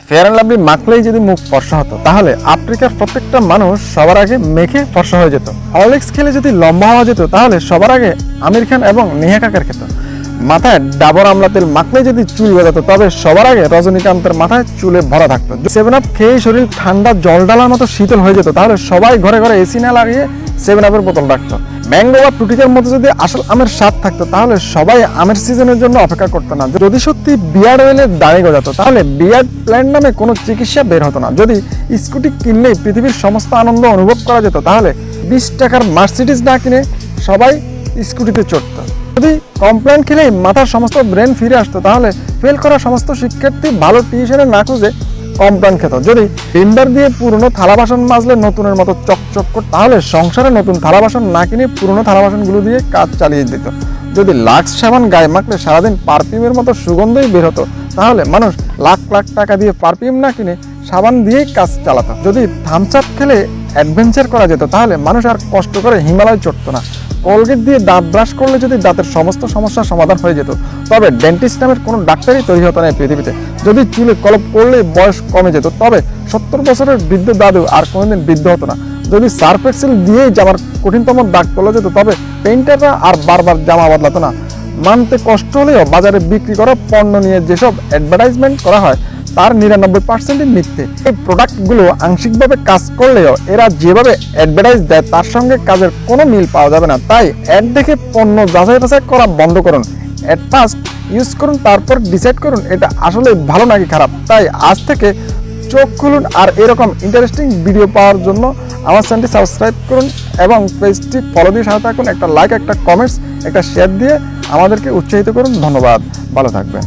Fair and lovely মাখলেই যদি মুখ ফর্সা হতো তাহলে আফ্রিকার প্রত্যেকটা মানুষ সবার আগে মেখে ফর্সা হয়ে যেত। হরলিক্স খেলে যদি লম্বা হওয়া যেত তাহলে সবার আগে আমির খান এবং নেহা কাকার খেত। মাথায় ডাবর আমলা তেল মাখলে যদি চুল গজাতো তবে সবার আগে রজনীকান্তের মাথায় চুলে ভরা থাকতো। 7 আপ খেয়ে শরীর ঠান্ডা জল ডালার মতো শীতল হয়ে যেত তাহলে সবাই ঘরে ঘরে এসি না লাগিয়ে 7 আপের বোতল রাখতো। ম্যাঙ্গো বা টুটিকার মতো যদি আসল আমের স্বাদ থাকতো তাহলে সবাই আমের সিজনের জন্য অপেক্ষা করতো না। যদি সত্যি বিয়ার্ড অয়েলের দাড়ি গজাতো তাহলে বিয়ার্ড প্ল্যান্ট নামে কোনো চিকিৎসা বের হতো না। যদি স্কুটি কিনলেই পৃথিবীর সমস্ত আনন্দ অনুভব করা যেত তাহলে 20 টাকার মার্সিডিজ না কিনে সবাই স্কুটিতে চড়তো। যদি কমপ্লেন খেলেই মাথার সমস্ত ব্রেন ফিরে আসতো তাহলে ফেল করা সমস্ত শিক্ষার্থী ভালো টিউশনে না খুঁজে কমপ্লেন খেত। যদি টিন্ডার দিয়ে পুরনো থালা বাসন মাজলে নতুনের মতো চকচক করত তাহলে সংসারে নতুন থালা বাসন না কিনে পুরনো থালা বাসনগুলো দিয়ে কাজ চালিয়ে দিত। যদি লাক্স সাবান গায়ে মাখলে সারাদিন পারফিউমের মতো সুগন্ধই বের হতো তাহলে মানুষ লাখ লাখ টাকা দিয়ে পারফিউম না কিনে সাবান দিয়েই কাজ চালাতো। যদি থামস আপ খেলে অ্যাডভেঞ্চার করা যেত তাহলে মানুষ আর কষ্ট করে হিমালয় চড়তো না। কোলগেট দিয়ে দাঁত ব্রাশ করলে যদি দাঁতের সমস্ত সমস্যার সমাধান হয়ে যেত তবে ডেন্টিস্ট নামের কোনো ডাক্তারই তৈরি হতো না পৃথিবীতে। যদি চুলে কলপ করলে বয়স কমে যেত তবে 70 বছরের বৃদ্ধ দাদু আর কোনোদিন বৃদ্ধ হতো না। যদি সার্ফ এক্সেল দিয়েই জামার কঠিনতম দাগ তোলা যেত তবে পেইন্টাররা আর বারবার জামা বদলাতো না। মানতে কষ্ট হলেও বাজারে বিক্রি করা পণ্য নিয়ে যেসব অ্যাডভার্টাইজমেন্ট করা হয় তার 99% মিথ্যে। এই প্রোডাক্টগুলো আংশিকভাবে কাজ করলেও এরা যেভাবে অ্যাডভার্টাইজ দেয় তার সঙ্গে কাজের কোনো মিল পাওয়া যাবে না। তাই অ্যাড দেখে পণ্য যাচাই বাছাই করা বন্ধ করুন। অ্যাট ফার্স্ট ইউজ করুন, তারপর ডিসাইড করুন এটা আসলে ভালো নাকি খারাপ। তাই আজ থেকে চোখ খুলুন আর এরকম ইন্টারেস্টিং ভিডিও পাওয়ার জন্য আমার চ্যানেলটি সাবস্ক্রাইব করুন এবং পেজটি ফলো দিয়ে সাথে থাকুন। একটা লাইক, একটা কমেন্টস, একটা শেয়ার দিয়ে আমাদেরকে উৎসাহিত করুন। ধন্যবাদ, ভালো থাকবেন।